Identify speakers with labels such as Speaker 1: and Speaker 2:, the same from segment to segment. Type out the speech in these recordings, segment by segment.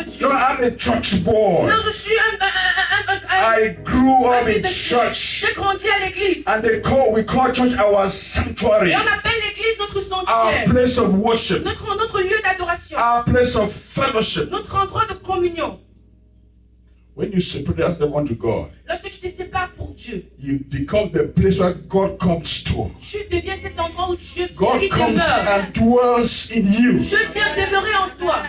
Speaker 1: de Dieu.
Speaker 2: No, I'm a church boy.
Speaker 1: Non, je suis
Speaker 2: I grew up
Speaker 1: fils
Speaker 2: in
Speaker 1: de
Speaker 2: church.
Speaker 1: J'ai grandi à l'église.
Speaker 2: And we call church our sanctuary,
Speaker 1: Et on appelle l'église notre
Speaker 2: our
Speaker 1: sanctuaire.
Speaker 2: place of worship,
Speaker 1: Notre lieu d'adoration.
Speaker 2: our place of fellowship.
Speaker 1: Notre endroit de communion.
Speaker 2: When you separate yourself unto God,
Speaker 1: Lorsque tu te sépares pour Dieu,
Speaker 2: you become the place where God comes to.
Speaker 1: tu deviens cet endroit où Dieu
Speaker 2: God
Speaker 1: il
Speaker 2: comes
Speaker 1: demeure.
Speaker 2: and dwells in you.
Speaker 1: Dieu vient demeurer en toi.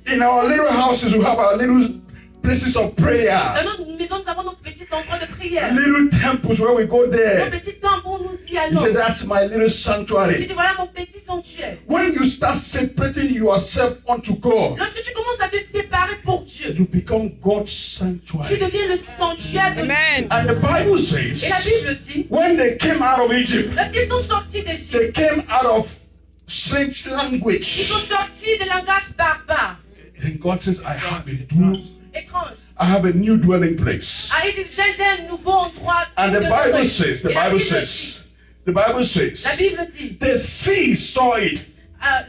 Speaker 2: In our little houses, we have our little places of prayer,
Speaker 1: Dans notre maison, nous avons nos petits endroits de prière.
Speaker 2: little temples where we go
Speaker 1: Nos
Speaker 2: there.
Speaker 1: petits temples où nous y
Speaker 2: He
Speaker 1: allons.
Speaker 2: said, that's my little
Speaker 1: Tu
Speaker 2: sanctuary.
Speaker 1: dis, voilà mon petit sanctuaire.
Speaker 2: When you start separating yourself unto God,
Speaker 1: Lorsque tu commences à te séparer pour Dieu,
Speaker 2: you become God's
Speaker 1: tu
Speaker 2: sanctuary.
Speaker 1: deviens le sanctuaire de Dieu.
Speaker 3: Amen.
Speaker 2: And the Bible
Speaker 1: Et la
Speaker 2: says,
Speaker 1: Bible dit,
Speaker 2: when they came out of Egypt,
Speaker 1: lorsqu'ils sont sortis d'Égypte,
Speaker 2: they came out of strange
Speaker 1: ils
Speaker 2: language.
Speaker 1: sont sortis des langages barbares,
Speaker 2: Then God says, I have
Speaker 1: étranges.
Speaker 2: a new dwelling place.
Speaker 1: Ah, il dit, j'ai un nouveau endroit.
Speaker 2: And the
Speaker 1: de
Speaker 2: Bible
Speaker 1: demeurer.
Speaker 2: says,
Speaker 1: Et la Bible dit, la Bible dit,
Speaker 2: the sea saw it.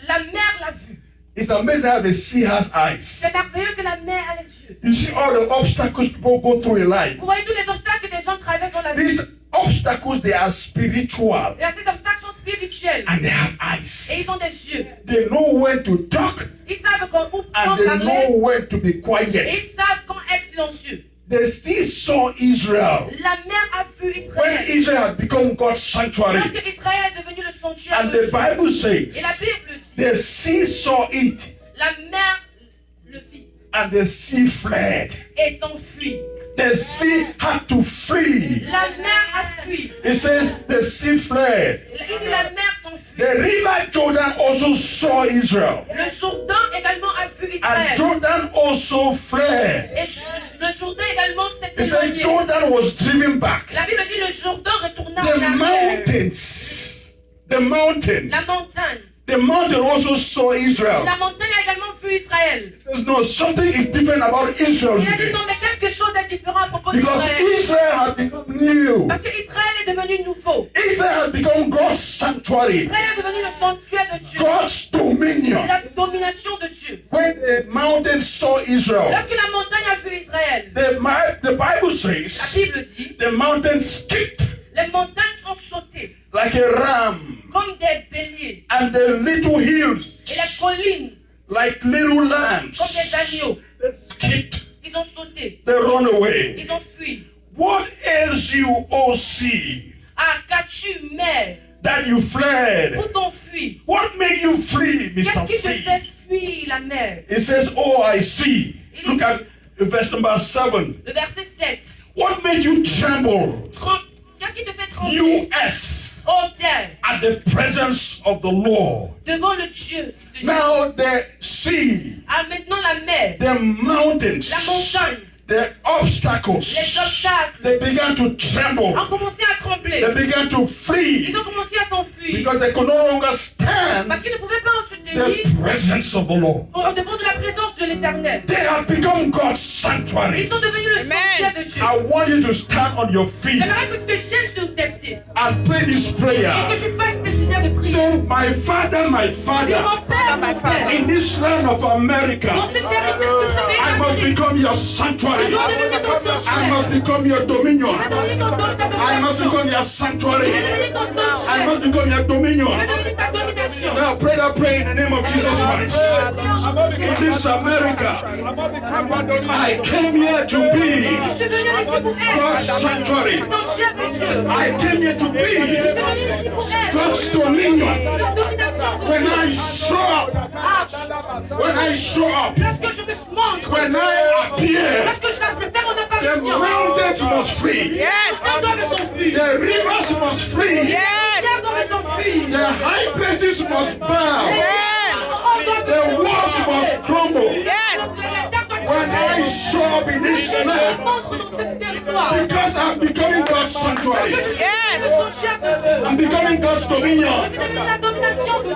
Speaker 1: la mer l'a vu.
Speaker 2: It's amazing how the sea has eyes.
Speaker 1: C'est merveilleux que la mer a les yeux.
Speaker 2: You see all the obstacles people go through in life.
Speaker 1: Vous voyez tous les obstacles que des gens traversent dans la vie.
Speaker 2: These obstacles, they are spiritual
Speaker 1: Et ces obstacles sont spirituels.
Speaker 2: and they have
Speaker 1: Et
Speaker 2: eyes.
Speaker 1: ils ont des yeux.
Speaker 2: They know when to talk
Speaker 1: Ils savent où
Speaker 2: and they
Speaker 1: parler.
Speaker 2: know when to be
Speaker 1: Et
Speaker 2: quiet.
Speaker 1: ils savent quand être silencieux.
Speaker 2: The sea saw Israel
Speaker 1: La mer a vu
Speaker 2: when
Speaker 1: Israël.
Speaker 2: Israel had become God's sanctuary.
Speaker 1: Lorsque Israël est devenu le sanctuaire
Speaker 2: And
Speaker 1: de
Speaker 2: the
Speaker 1: Dieu.
Speaker 2: Bible
Speaker 1: Et la
Speaker 2: says,
Speaker 1: Bible dit,
Speaker 2: the sea saw it
Speaker 1: la mer le vit
Speaker 2: and the sea fled.
Speaker 1: et s'enfuit.
Speaker 2: The sea had to flee.
Speaker 1: La mer a fui.
Speaker 2: It says the sea fled.
Speaker 1: Il dit la mer s'enfuit.
Speaker 2: The river Jordan also saw Israel.
Speaker 1: Le Jourdain également a vu
Speaker 2: And
Speaker 1: Israël.
Speaker 2: Jordan also fled.
Speaker 1: Et le Jourdain également s'est
Speaker 2: It said
Speaker 1: éloigné.
Speaker 2: Jordan was driven back.
Speaker 1: La Bible dit le Jourdain retourna en
Speaker 2: The
Speaker 1: arrière.
Speaker 2: mountains, the mountain,
Speaker 1: La montagne.
Speaker 2: the mountain also saw Israel.
Speaker 1: La montagne a également vu Israël.
Speaker 2: There's no, something is different about Israel
Speaker 1: Il a dit
Speaker 2: today.
Speaker 1: non, mais quelque chose est différent à propos
Speaker 2: Because
Speaker 1: d'Israël.
Speaker 2: Israel had become new.
Speaker 1: Parce que Israël est devenu nouveau.
Speaker 2: Israel had become God's sanctuary,
Speaker 1: Israël est devenu le sanctuaire de Dieu.
Speaker 2: God's dominion.
Speaker 1: La domination de Dieu.
Speaker 2: When the mountain saw Israel,
Speaker 1: Lorsque la montagne a vu Israël,
Speaker 2: the Bible
Speaker 1: la
Speaker 2: says
Speaker 1: Bible dit,
Speaker 2: the mountain skipped
Speaker 1: les montagnes ont sauté
Speaker 2: like a ram,
Speaker 1: comme des béliers.
Speaker 2: and the little hills
Speaker 1: Et les collines
Speaker 2: like little
Speaker 1: comme
Speaker 2: lambs.
Speaker 1: des agneaux.
Speaker 2: They skipped,
Speaker 1: Ils ont sauté.
Speaker 2: they run away.
Speaker 1: Ils ont fui.
Speaker 2: What ails you, O sea,
Speaker 1: Ah, qu'as-tu, mer,
Speaker 2: that you fled?
Speaker 1: où t'ont fui?
Speaker 2: What made you flee, Mr.
Speaker 1: Qu'est-ce qui te fait
Speaker 2: Sea?
Speaker 1: fuir la mer?
Speaker 2: It says, oh, I see. Look at verse number 7.
Speaker 1: Le verset 7.
Speaker 2: What made you tremble,
Speaker 1: Qu'est-ce qui te fait trembler?
Speaker 2: you earth,
Speaker 1: Ô terre,
Speaker 2: at the presence of the Lord?
Speaker 1: devant le Dieu de Dieu.
Speaker 2: Now the sea,
Speaker 1: Ah, maintenant la mer,
Speaker 2: the mountains,
Speaker 1: la montagne,
Speaker 2: the obstacles,
Speaker 1: les obstacles
Speaker 2: they began to tremble.
Speaker 1: ont commencé à trembler.
Speaker 2: They began to flee
Speaker 1: Ils ont commencé à s'enfuir.
Speaker 2: because they could no longer stand
Speaker 1: Parce qu'ils ne pouvaient pas en se
Speaker 2: the
Speaker 1: tenir
Speaker 2: presence of the Lord.
Speaker 1: devant de la présence de l'Éternel.
Speaker 2: They have become God's sanctuary.
Speaker 1: Ils sont devenus le sanctuaire de Dieu.
Speaker 2: I want you to stand on your feet
Speaker 1: J'aimerais que tu te gênes sur tes pieds
Speaker 2: and pray this
Speaker 1: et
Speaker 2: prayer.
Speaker 1: que tu fasses cette prière de prière.
Speaker 2: Say, my Father,
Speaker 1: Dis, mon Père, mon Père,
Speaker 2: in this land of
Speaker 1: dans
Speaker 2: America,
Speaker 1: ce territoire que tu
Speaker 2: I
Speaker 1: as
Speaker 2: must
Speaker 1: béni,
Speaker 2: become your sanctuary.
Speaker 1: je dois devenir ton
Speaker 2: I
Speaker 1: sanctuaire.
Speaker 2: must become your dominion.
Speaker 1: Je vais devenir ta
Speaker 2: I must
Speaker 1: domination.
Speaker 2: become your
Speaker 1: Je
Speaker 2: sanctuary.
Speaker 1: vais devenir ton
Speaker 2: I
Speaker 1: sanctuaire.
Speaker 2: must become your
Speaker 1: Je vais
Speaker 2: dominion.
Speaker 1: devenir ta domination.
Speaker 2: Now pray that prayer in the name of Jesus Christ. In this America, I came here to
Speaker 1: Je
Speaker 2: be
Speaker 1: suis venu ici pour
Speaker 2: God's
Speaker 1: être
Speaker 2: sanctuary.
Speaker 1: sanctuaire de Dieu.
Speaker 2: I came here to
Speaker 1: Je
Speaker 2: be
Speaker 1: suis venu ici pour être
Speaker 2: God's dominion.
Speaker 1: la domination de
Speaker 2: When
Speaker 1: Dieu.
Speaker 2: I show up,
Speaker 1: Ah,
Speaker 2: when I show up,
Speaker 1: lorsque je me montre,
Speaker 2: when I appear,
Speaker 1: lorsque je fais mon
Speaker 2: the
Speaker 1: apparition,
Speaker 2: mountains must flee.
Speaker 3: Yes.
Speaker 1: ça doit me s'enfuir.
Speaker 2: The rivers must flee.
Speaker 3: Yes.
Speaker 1: Ça doit me s'enfuir.
Speaker 2: The high places must bow. The walls must crumble.
Speaker 3: Yes.
Speaker 2: When I show up in this land, because I'm becoming God's sanctuary,
Speaker 3: Yes.
Speaker 2: I'm becoming God's dominion.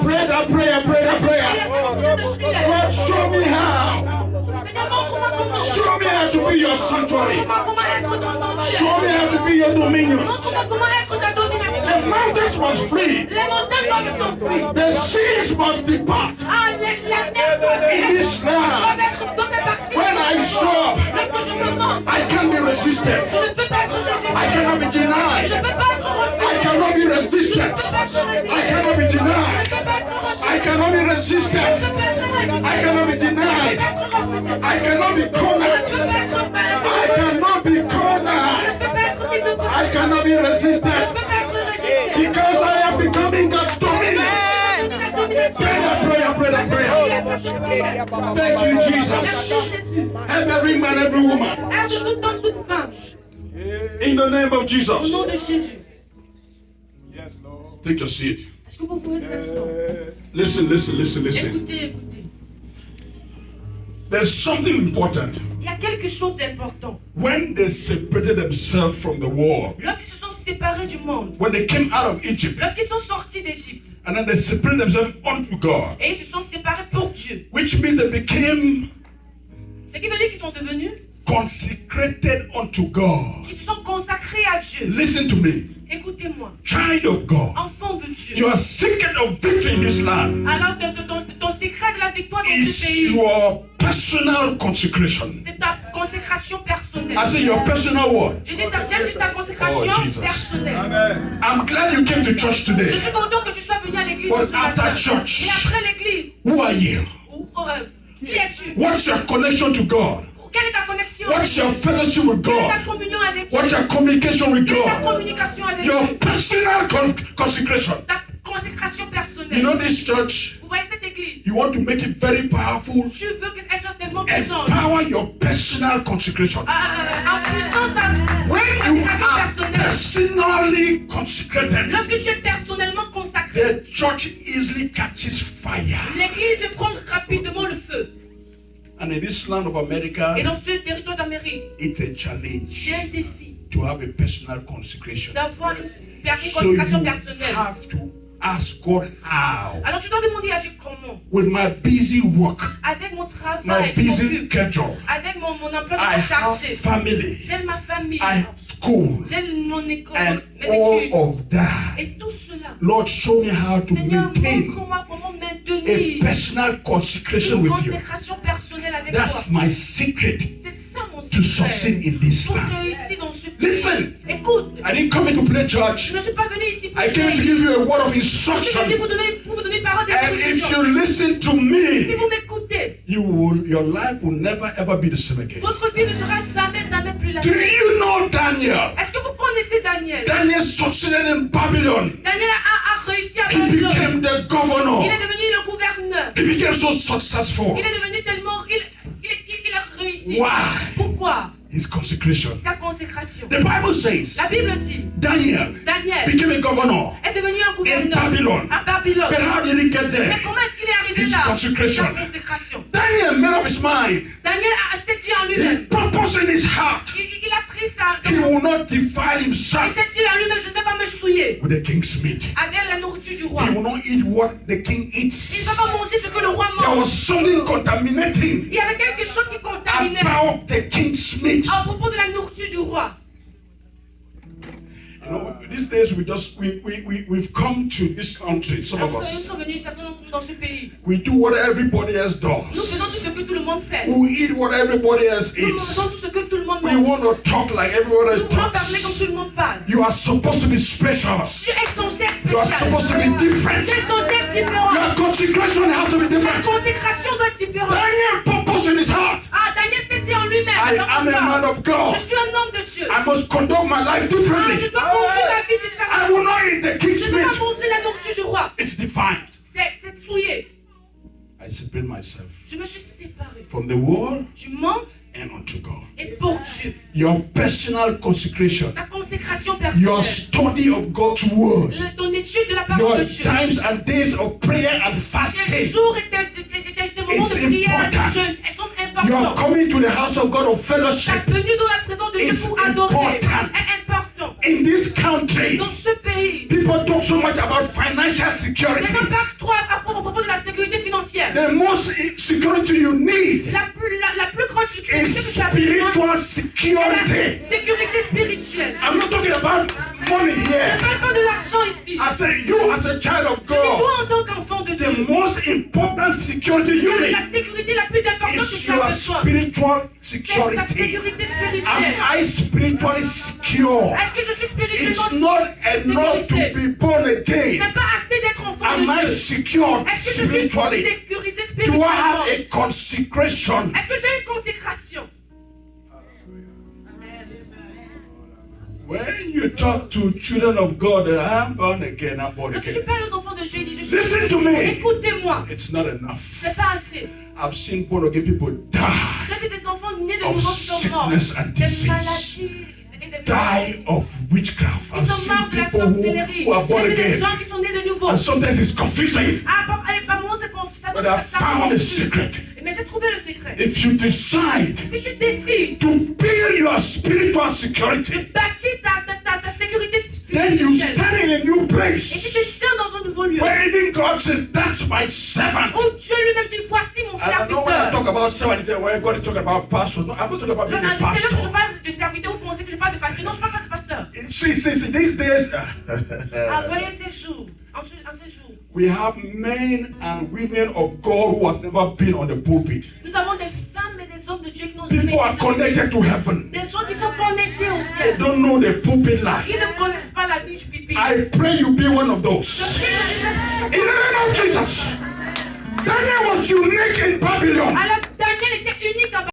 Speaker 2: Pray that prayer, pray that prayer. God, show me how. Show me how to be your sanctuary. Show me how to be your dominion. The mountains must flee. The seas must depart. In this land,
Speaker 1: que je me mens.
Speaker 2: I can't be resisted.
Speaker 1: Je ne peux pas être résisté.
Speaker 2: I cannot be
Speaker 1: Je
Speaker 2: denied.
Speaker 1: ne peux pas être refusé.
Speaker 2: I cannot be
Speaker 1: Je ne
Speaker 2: resisted.
Speaker 1: peux pas être résisté.
Speaker 2: I cannot be
Speaker 1: Je
Speaker 2: denied.
Speaker 1: ne peux pas être refusé.
Speaker 2: I cannot be resisted.
Speaker 1: Je ne peux pas être résisté.
Speaker 2: I cannot be
Speaker 1: Je ne peux
Speaker 2: denied.
Speaker 1: pas être refusé.
Speaker 2: I cannot be
Speaker 1: Je ne
Speaker 2: cornered.
Speaker 1: peux pas être
Speaker 2: I cannot be
Speaker 1: Je ne
Speaker 2: cornered.
Speaker 1: peux pas être mis de côté.
Speaker 2: I cannot be
Speaker 1: Je ne
Speaker 2: resisted
Speaker 1: peux pas être résisté.
Speaker 2: because I am becoming God's dominion. Thank you, Jesus. And every man, every woman.
Speaker 1: Aide tout homme, toute femme.
Speaker 2: In the name of
Speaker 1: Au
Speaker 2: Jesus.
Speaker 1: nom de Jésus.
Speaker 2: Take your seat.
Speaker 1: Est-ce que vous pouvez faire ça?
Speaker 2: Listen, listen, listen, listen.
Speaker 1: Écoutez, écoutez.
Speaker 2: There's something important.
Speaker 1: Il y a quelque chose d'important.
Speaker 2: When they separated themselves from the world,
Speaker 1: Lorsqu'ils se sont séparés du monde,
Speaker 2: when they came out of Egypt,
Speaker 1: lorsqu'ils sont sortis d'Égypte,
Speaker 2: and then they separated themselves unto God,
Speaker 1: et ils se sont séparés pour Dieu,
Speaker 2: which means they became
Speaker 1: ce qui veut dire qu'ils sont devenus,
Speaker 2: consecrated unto God.
Speaker 1: qu'ils se sont consacrés à Dieu.
Speaker 2: Listen to me,
Speaker 1: Écoutez-moi,
Speaker 2: child of God.
Speaker 1: enfant de Dieu.
Speaker 2: Your secret of victory in this land
Speaker 1: Alors ton secret de la victoire dans ce
Speaker 2: is
Speaker 1: pays,
Speaker 2: your personal consecration.
Speaker 1: c'est ta consécration personnelle.
Speaker 2: I say your personal what?
Speaker 1: J'ai dit ta consécration
Speaker 2: Oh, Jesus.
Speaker 1: personnelle.
Speaker 2: I'm glad you came to church
Speaker 1: Je
Speaker 2: today.
Speaker 1: suis content que tu sois venu à l'église
Speaker 2: But
Speaker 1: ce matin.
Speaker 2: after church,
Speaker 1: Et après l'église,
Speaker 2: Who are you?
Speaker 1: qui es-tu?
Speaker 2: What's your connection to God?
Speaker 1: Quelle est ta connexion?
Speaker 2: What's your fellowship with
Speaker 1: Quelle est ta
Speaker 2: God?
Speaker 1: communion avec Dieu?
Speaker 2: What's your communication with
Speaker 1: Quelle est ta
Speaker 2: God?
Speaker 1: communication avec
Speaker 2: Your
Speaker 1: Dieu?
Speaker 2: personal consecration.
Speaker 1: Ta consécration personnelle.
Speaker 2: You know this church,
Speaker 1: Vous voyez cette église?
Speaker 2: you want to make it very powerful.
Speaker 1: Tu veux qu'elle soit tellement puissante.
Speaker 2: Empower your personal consecration.
Speaker 1: En puissance ta
Speaker 2: When you
Speaker 1: consécration
Speaker 2: are
Speaker 1: personnelle.
Speaker 2: personally consecrated,
Speaker 1: Lorsque tu es personnellement consacré,
Speaker 2: the church easily catches fire.
Speaker 1: l'église prend rapidement le feu.
Speaker 2: And in this land of America,
Speaker 1: Et dans ce territoire d'Amérique,
Speaker 2: it's a challenge
Speaker 1: c'est un défi
Speaker 2: to have a personal consecration.
Speaker 1: d'avoir une
Speaker 2: So
Speaker 1: consécration
Speaker 2: you
Speaker 1: personnelle.
Speaker 2: have to ask God how.
Speaker 1: Alors tu dois demander à Dieu comment.
Speaker 2: With my busy work,
Speaker 1: Avec mon
Speaker 2: my
Speaker 1: travail,
Speaker 2: busy
Speaker 1: occupé,
Speaker 2: schedule,
Speaker 1: avec mon emploi de
Speaker 2: I
Speaker 1: temps
Speaker 2: have
Speaker 1: chargé,
Speaker 2: family,
Speaker 1: j'ai ma famille,
Speaker 2: I have school,
Speaker 1: j'ai mon école,
Speaker 2: and
Speaker 1: mes
Speaker 2: all
Speaker 1: études.
Speaker 2: of that.
Speaker 1: Et tout cela,
Speaker 2: Lord, show me how to
Speaker 1: Seigneur,
Speaker 2: maintain
Speaker 1: montre-moi comment
Speaker 2: a
Speaker 1: maintenir
Speaker 2: personal consecration
Speaker 1: une
Speaker 2: with you.
Speaker 1: consécration personnelle avec
Speaker 2: That's
Speaker 1: toi.
Speaker 2: my secret
Speaker 1: C'est ça mon
Speaker 2: to succeed
Speaker 1: secret.
Speaker 2: in this
Speaker 1: Pour
Speaker 2: land.
Speaker 1: réussir dans ce pays.
Speaker 2: Listen,
Speaker 1: Écoute,
Speaker 2: I didn't come here to play
Speaker 1: je
Speaker 2: church.
Speaker 1: ne suis pas venu ici pour
Speaker 2: I came to
Speaker 1: prier.
Speaker 2: give you a word of
Speaker 1: Je suis venu
Speaker 2: instruction.
Speaker 1: pour vous donner une parole
Speaker 2: And if
Speaker 1: d'instruction.
Speaker 2: you listen to
Speaker 1: Si
Speaker 2: me,
Speaker 1: vous m'écoutez,
Speaker 2: your life will never ever be the same again.
Speaker 1: votre vie ne sera jamais plus la
Speaker 2: Do
Speaker 1: même.
Speaker 2: you know Daniel?
Speaker 1: Est-ce que vous connaissez Daniel?
Speaker 2: Daniel succeeded in Babylon.
Speaker 1: Daniel a réussi à
Speaker 2: He
Speaker 1: Babylone.
Speaker 2: became the
Speaker 1: Il
Speaker 2: governor.
Speaker 1: est devenu le gouverneur.
Speaker 2: He became so successful.
Speaker 1: Il est devenu tellement... Il a réussi.
Speaker 2: Why?
Speaker 1: Pourquoi?
Speaker 2: His consecration.
Speaker 1: Sa consécration.
Speaker 2: The Bible says
Speaker 1: La Bible dit,
Speaker 2: Daniel
Speaker 1: Daniel
Speaker 2: became a governor.
Speaker 1: est devenu un
Speaker 2: In
Speaker 1: gouverneur
Speaker 2: Babylon.
Speaker 1: à Babylone.
Speaker 2: But how did he get
Speaker 1: Mais
Speaker 2: there?
Speaker 1: comment est-ce qu'il est arrivé
Speaker 2: His
Speaker 1: là?
Speaker 2: consecration.
Speaker 1: Sa consécration.
Speaker 2: Daniel made up his mind.
Speaker 1: Daniel s'est dit en
Speaker 2: He
Speaker 1: lui-même.
Speaker 2: purposed in his heart.
Speaker 1: Il a pris ça.
Speaker 2: He will not defile
Speaker 1: Il
Speaker 2: himself
Speaker 1: s'est dit en lui-même, je ne vais pas me souiller
Speaker 2: with the king's meat.
Speaker 1: avec la nourriture du roi.
Speaker 2: He will not eat what the king
Speaker 1: Il ne
Speaker 2: eats.
Speaker 1: va pas manger ce que le roi
Speaker 2: There was
Speaker 1: mange.
Speaker 2: something contaminating
Speaker 1: Il y avait quelque chose qui contaminait
Speaker 2: about the king's meat.
Speaker 1: à propos de la nourriture du roi.
Speaker 2: You know, these days we've come to this country, some of
Speaker 1: Alors, nous
Speaker 2: us.
Speaker 1: sommes venus certains d'entre nous dans ce pays.
Speaker 2: We do what everybody else
Speaker 1: Nous
Speaker 2: does.
Speaker 1: faisons tout ce que tout le monde fait.
Speaker 2: We eat what everybody else
Speaker 1: Nous
Speaker 2: eats.
Speaker 1: faisons tout ce que tout le monde
Speaker 2: We
Speaker 1: mange.
Speaker 2: want to talk like everybody else
Speaker 1: Nous voulons parler comme
Speaker 2: talks.
Speaker 1: tout le monde parle.
Speaker 2: You are supposed to be special.
Speaker 1: Tu es censé être
Speaker 2: You are
Speaker 1: spécial.
Speaker 2: supposed to be different.
Speaker 1: Tu es censé être différent.
Speaker 2: Your consecration has to be
Speaker 1: Ta
Speaker 2: different.
Speaker 1: consécration doit être différente.
Speaker 2: Daniel purposed in his heart.
Speaker 1: Ah, Daniel s'est dit en lui-même.
Speaker 2: I
Speaker 1: dans
Speaker 2: am
Speaker 1: son
Speaker 2: a
Speaker 1: cœur,
Speaker 2: man of God.
Speaker 1: je suis un homme de Dieu.
Speaker 2: I must conduct my life
Speaker 1: Ah, je
Speaker 2: differently.
Speaker 1: dois conduire ma vie
Speaker 2: I
Speaker 1: différemment.
Speaker 2: will not eat the king's
Speaker 1: Je ne vais
Speaker 2: meat.
Speaker 1: pas manger la nourriture du roi.
Speaker 2: It's defined.
Speaker 1: C'est souillé.
Speaker 2: I separate myself
Speaker 1: Je me suis séparé
Speaker 2: from the world
Speaker 1: du monde
Speaker 2: and unto God.
Speaker 1: et pour Dieu.
Speaker 2: Your personal consecration,
Speaker 1: Ta consécration
Speaker 2: your
Speaker 1: personnelle.
Speaker 2: study of God's word,
Speaker 1: Ton étude de la parole de
Speaker 2: your
Speaker 1: Dieu.
Speaker 2: times and days of prayer and
Speaker 1: Tes
Speaker 2: fasting.
Speaker 1: jours et tes moments
Speaker 2: It's
Speaker 1: de prière et
Speaker 2: important.
Speaker 1: de jeûne, elles sont
Speaker 2: Your
Speaker 1: importantes.
Speaker 2: coming to the house of God of
Speaker 1: Ta
Speaker 2: fellowship
Speaker 1: venue dans la présence de Dieu
Speaker 2: is
Speaker 1: pour adorer
Speaker 2: important.
Speaker 1: est important.
Speaker 2: in this country.
Speaker 1: Dans ce pays,
Speaker 2: People talk so much about financial
Speaker 1: les
Speaker 2: security.
Speaker 1: gens parlent trop à propos de la sécurité financière.
Speaker 2: The most security you need
Speaker 1: La plus grande sécurité
Speaker 2: is
Speaker 1: que tu as besoin,
Speaker 2: spiritual
Speaker 1: c'est
Speaker 2: security.
Speaker 1: la sécurité spirituelle.
Speaker 2: I'm not talking about money
Speaker 3: Je
Speaker 2: here.
Speaker 3: ne parle pas de l'argent ici.
Speaker 2: I say you as a child of
Speaker 3: Je dis toi
Speaker 2: God.
Speaker 3: en tant qu'enfant de Dieu.
Speaker 2: The most important security unit
Speaker 3: La sécurité la plus importante que
Speaker 2: is
Speaker 3: tu as
Speaker 2: your
Speaker 3: besoin.
Speaker 2: spiritual
Speaker 3: C'est ta
Speaker 2: security.
Speaker 3: sécurité
Speaker 2: Am
Speaker 3: spirituelle.
Speaker 2: I spiritually secure?
Speaker 3: Est-ce que je suis
Speaker 2: It's
Speaker 3: spirituellement
Speaker 2: not enough to be born
Speaker 3: Ce
Speaker 2: again.
Speaker 3: n'est pas assez d'être enfant
Speaker 2: Am I
Speaker 3: de Dieu.
Speaker 2: secured
Speaker 3: Est-ce que je suis
Speaker 2: spiritually?
Speaker 3: sécurisé
Speaker 2: Do I
Speaker 3: spirituellement?
Speaker 2: have a consecration?
Speaker 3: Est-ce que j'ai une consécration?
Speaker 2: When you talk to children of God, I'm born again, I'm born
Speaker 3: Lorsque tu
Speaker 2: again.
Speaker 3: parles aux enfants de Dieu, ils disent,
Speaker 2: Listen to me.
Speaker 3: écoutez-moi.
Speaker 2: It's not enough.
Speaker 3: C'est pas assez.
Speaker 2: I've seen born again people die,
Speaker 3: J'ai vu des enfants nés de
Speaker 2: Of
Speaker 3: nouveau qui sont morts.
Speaker 2: sickness and
Speaker 3: Des
Speaker 2: disease.
Speaker 3: maladies et des
Speaker 2: die of witchcraft.
Speaker 3: Ils
Speaker 2: I've
Speaker 3: sont
Speaker 2: seen
Speaker 3: morts de la
Speaker 2: people
Speaker 3: sorcellerie.
Speaker 2: who are born
Speaker 3: J'ai vu des
Speaker 2: again.
Speaker 3: gens qui sont nés de nouveau.
Speaker 2: And sometimes it's confusing.
Speaker 3: Par moments, c'est confus.
Speaker 2: But I found a secret.
Speaker 3: Mais j'ai trouvé le secret.
Speaker 2: If you decide
Speaker 3: Si tu décides
Speaker 2: to build your spiritual security,
Speaker 3: de bâtir ta sécurité
Speaker 2: then you
Speaker 3: spirituelle,
Speaker 2: stand in a new
Speaker 3: et tu
Speaker 2: place
Speaker 3: te tiens dans un nouveau lieu,
Speaker 2: where even God says, "That's my servant."
Speaker 3: où Dieu lui-même dit, voici mon
Speaker 2: I don't know when I
Speaker 3: serviteur.
Speaker 2: talk about servant, you say, "Well, God is talking about pastor." No, I'm not talking about
Speaker 3: Non,
Speaker 2: being
Speaker 3: non,
Speaker 2: a
Speaker 3: c'est là que je
Speaker 2: pastor.
Speaker 3: parle de serviteur, vous pensez que je parle de pasteur. Non, je parle pas de pasteur.
Speaker 2: See, these days,
Speaker 3: Ah, voyez ces jours, en ces jours,
Speaker 2: we have men and women of God who have never been on the pulpit.
Speaker 3: nous avons des femmes et des hommes de Dieu qui n'ont jamais
Speaker 2: People are
Speaker 3: été
Speaker 2: connected to heaven.
Speaker 3: des gens qui sont connectés au
Speaker 2: They
Speaker 3: ciel.
Speaker 2: don't know the pulpit life.
Speaker 3: Ils ne connaissent pas la vie du pipi.
Speaker 2: I pray you be one of
Speaker 3: Je
Speaker 2: those.
Speaker 3: prie
Speaker 2: In the name of Jesus. Daniel was unique in Babylon.
Speaker 3: alors, Daniel était unique en